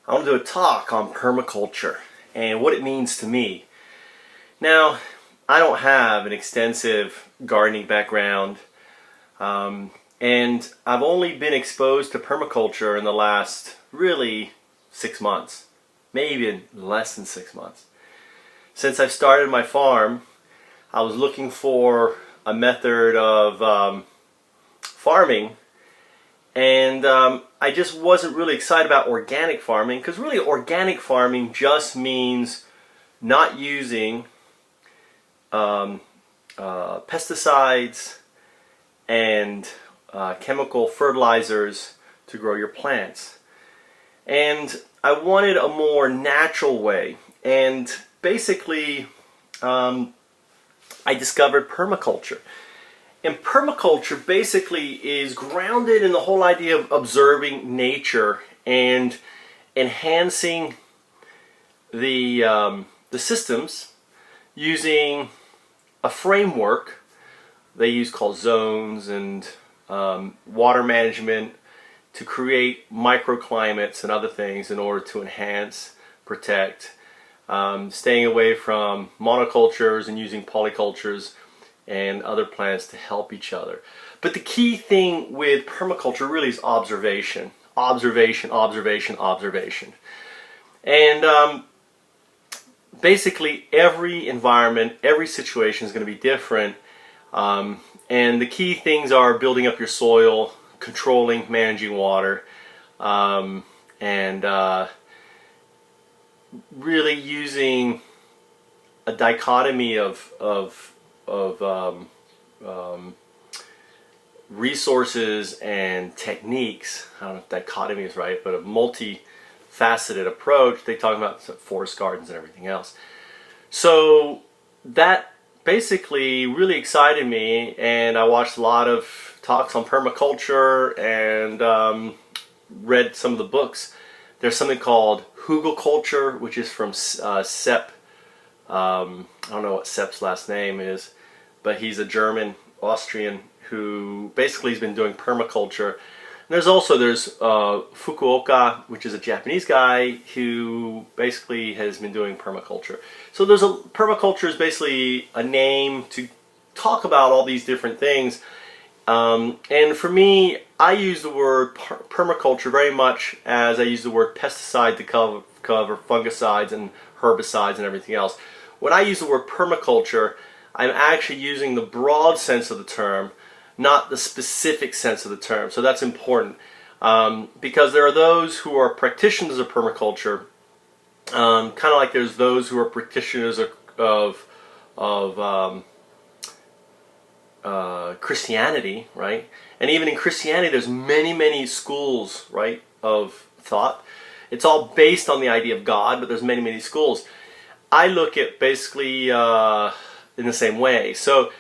I want to do a talk on permaculture and what it means to me. Now, I don't have an extensive gardening background, and I've only been exposed to permaculture in the last really 6 months, maybe less than 6 months. Since I've started my farm, I was looking for a method of farming, and I just wasn't really excited about organic farming, because really organic farming just means not using pesticides and chemical fertilizers to grow your plants. And I wanted a more natural way, and basically I discovered permaculture. And permaculture basically is grounded in the whole idea of observing nature and enhancing the systems using a framework they use called zones and water management to create microclimates and other things in order to enhance, protect, staying away from monocultures and using polycultures and other plants to help each other. But the key thing with permaculture really is observation. Observation, observation, observation. And basically every environment, every situation is going to be different. And the key things are building up your soil, controlling, managing water, and really using a dichotomy of resources and techniques. I don't know if dichotomy is right, but a multi-faceted approach. They talk about forest gardens and everything else. So that basically really excited me, and I watched a lot of talks on permaculture and read some of the books. There's something called Culture, which is from Sepp. I don't know what Sepp's last name is, but he's a German, Austrian, who basically has been doing permaculture. And there's Fukuoka, which is a Japanese guy who basically has been doing permaculture. So permaculture is basically a name to talk about all these different things. And for me, I use the word permaculture very much as I use the word pesticide to cover fungicides and herbicides and everything else. When I use the word permaculture, I'm actually using the broad sense of the term, not the specific sense of the term. So that's important, because there are those who are practitioners of permaculture, kind of like there's those who are practitioners of Christianity, right? And even in Christianity, there's many schools, right, of thought. It's all based on the idea of God, but there's many schools. I look at basically in the same way. So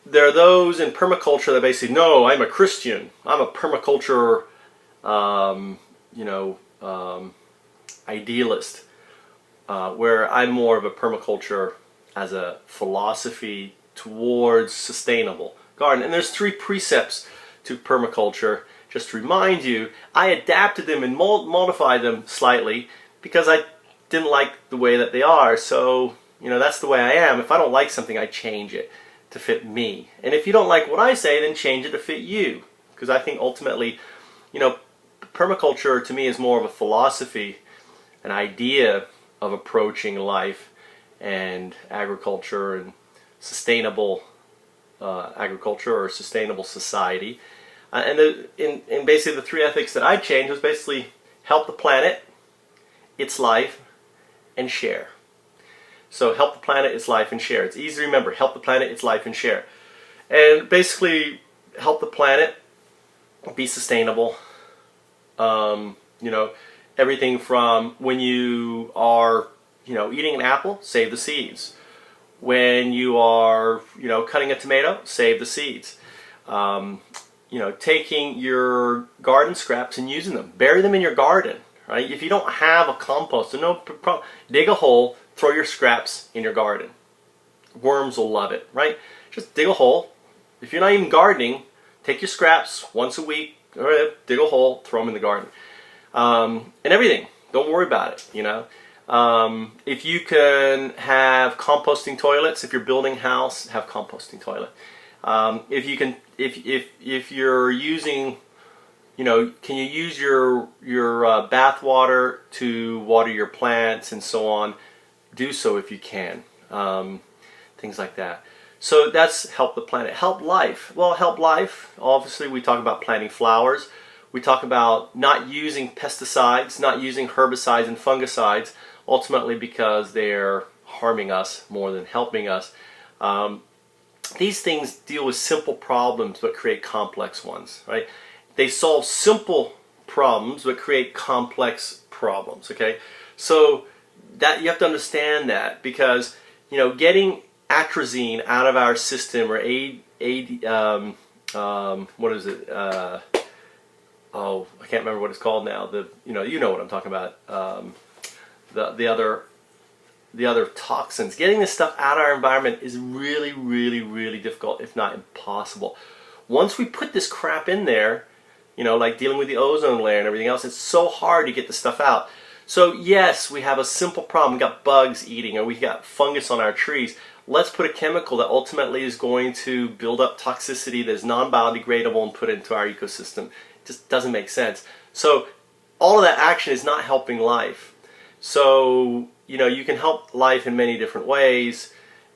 there are those in permaculture that basically, no, I'm a Christian. I'm a permaculture, idealist, where I'm more of a permaculture as a philosophy towards sustainable garden. And there's 3 precepts to permaculture. Just to remind you, I adapted them and modified them slightly because I didn't like the way that they are. So, that's the way I am. If I don't like something, I change it to fit me. And if you don't like what I say, then change it to fit you. Because I think ultimately, permaculture to me is more of a philosophy, an idea of approaching life and agriculture and sustainable agriculture or sustainable society. And basically the 3 ethics that I changed was basically help the planet, its life, and share. So help the planet, its life, and share. It's easy to remember. Help the planet, its life, and share. And basically help the planet be sustainable. Everything from when you are, eating an apple, save the seeds. When you are, cutting a tomato, save the seeds. Taking your garden scraps and using them. Bury them in your garden, right? If you don't have a compost, no problem. Dig a hole, throw your scraps in your garden. Worms will love it, right? Just dig a hole. If you're not even gardening, take your scraps once a week, dig a hole, throw them in the garden. And everything. Don't worry about it, you know. If you can have composting toilets, if you're building a house, have composting toilet. If you can, if you're using, you know, can you use your bath water to water your plants and so on? Do so if you can. Things like that. So that's help the planet. Help life. Well, help life. Obviously, we talk about planting flowers. We talk about not using pesticides, not using herbicides and fungicides, ultimately because they're harming us more than helping us. These things deal with simple problems but create complex ones, right? They solve simple problems but create complex problems, okay? So that you have to understand that, because, you know, getting atrazine out of our system, or what is it? Oh, I can't remember what it's called now. You know what I'm talking about. The other toxins. Getting this stuff out of our environment is really, really, really difficult, if not impossible. Once we put this crap in there, you know, like dealing with the ozone layer and everything else, it's so hard to get the stuff out. So yes, we have a simple problem. We got bugs eating, or we got fungus on our trees. Let's put a chemical that ultimately is going to build up toxicity that is non-biodegradable and put it into our ecosystem. It just doesn't make sense. So all of that action is not helping life. So, you know, you can help life in many different ways.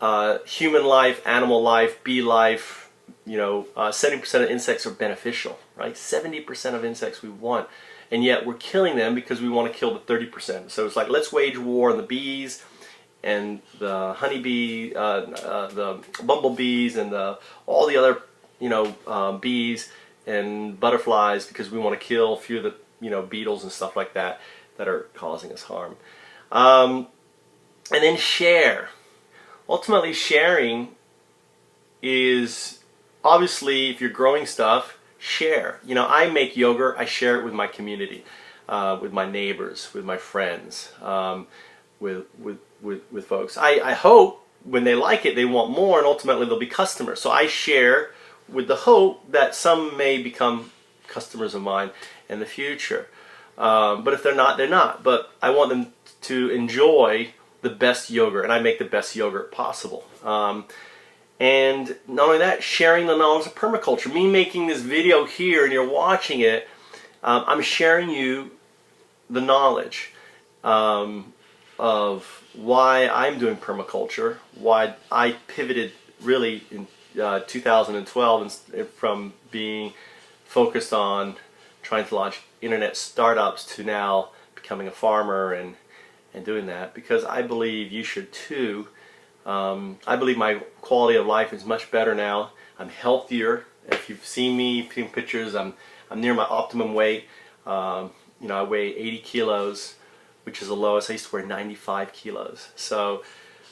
Human life, animal life, bee life, you know, 70% of insects are beneficial, right? 70% of insects we want. And yet we're killing them because we want to kill the 30%. So it's like, let's wage war on the bees and the honeybee, the bumblebees, and all the other, you know, bees and butterflies, because we want to kill a few of the, you know, beetles and stuff like that that are causing us harm. And then share. Ultimately, sharing is, obviously, if you're growing stuff, share. You know, I make yogurt, I share it with my community, with my neighbors, with my friends, with folks. I hope when they like it, they want more, and ultimately they'll be customers. So I share with the hope that some may become customers of mine in the future. But if they're not, they're not. But I want them to enjoy the best yogurt, and I make the best yogurt possible. And not only that, sharing the knowledge of permaculture. Me making this video here and you're watching it, I'm sharing you the knowledge of why I'm doing permaculture, why I pivoted really in 2012 from being focused on trying to launch internet startups to now becoming a farmer and doing that, because I believe you should too. I believe my quality of life is much better now. I'm healthier. If you've seen me in pictures, I'm near my optimum weight. You know, I weigh 80 kilos, which is the lowest. I used to weigh 95 kilos. So,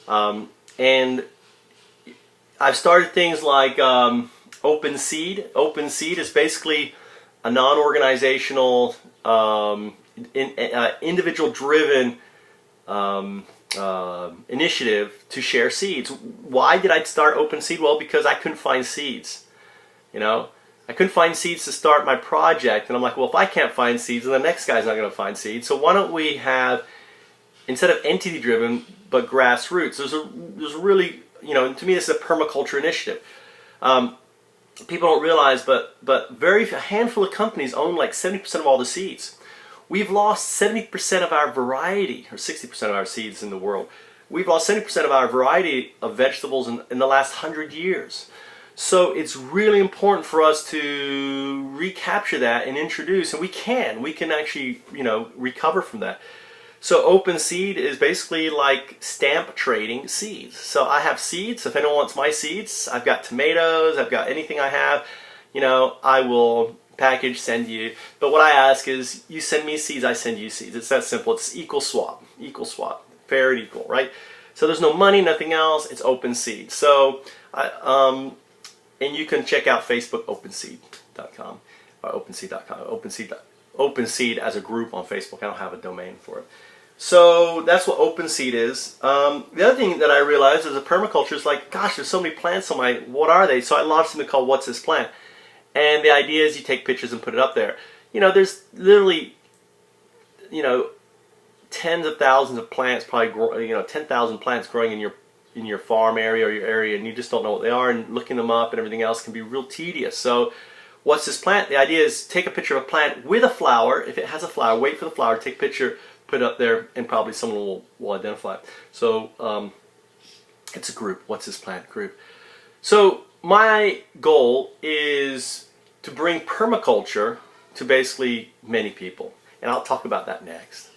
and I've started things like Open Seed. Open Seed is basically a non-organizational, individual-driven initiative to share seeds. Why did I start Open Seed? Well, because I couldn't find seeds. You know, I couldn't find seeds to start my project, and I'm like, well, if I can't find seeds, then the next guy's not going to find seeds. So why don't we have, instead of entity-driven, but grassroots? There's really, you know, to me, this is a permaculture initiative. People don't realize, but a handful of companies own like 70% of all the seeds. We've lost 70% of our variety, or 60% of our seeds in the world. We've lost 70% of our variety of vegetables in the last 100 years. So it's really important for us to recapture that and introduce, and we can actually, you know, recover from that. So Open Seed is basically like stamp trading seeds. So I have seeds. If anyone wants my seeds, I've got tomatoes, I've got anything I have, you know, I will package, send you. But what I ask is, you send me seeds, I send you seeds. It's that simple. It's equal swap, fair and equal, right? So there's no money, nothing else. It's Open Seed. So, and you can check out Facebook, openseed.com, or openseed.com, OpenSeed as a group on Facebook. I don't have a domain for it. So that's what Open Seed is. The other thing that I realized as a permaculture is like, gosh, there's so many plants on my, what are they? So I launched something called What's This Plant? And the idea is you take pictures and put it up there. You know, there's literally, you know, tens of thousands of plants, probably 10,000 plants growing in your farm area or your area, and you just don't know what they are, and looking them up and everything else can be real tedious. So what's this plant? The idea is take a picture of a plant with a flower. If it has a flower, wait for the flower, take a picture, put it up there, and probably someone will identify it. So it's a group. What's this plant group? So my goal is to bring permaculture to basically many people, and I'll talk about that next.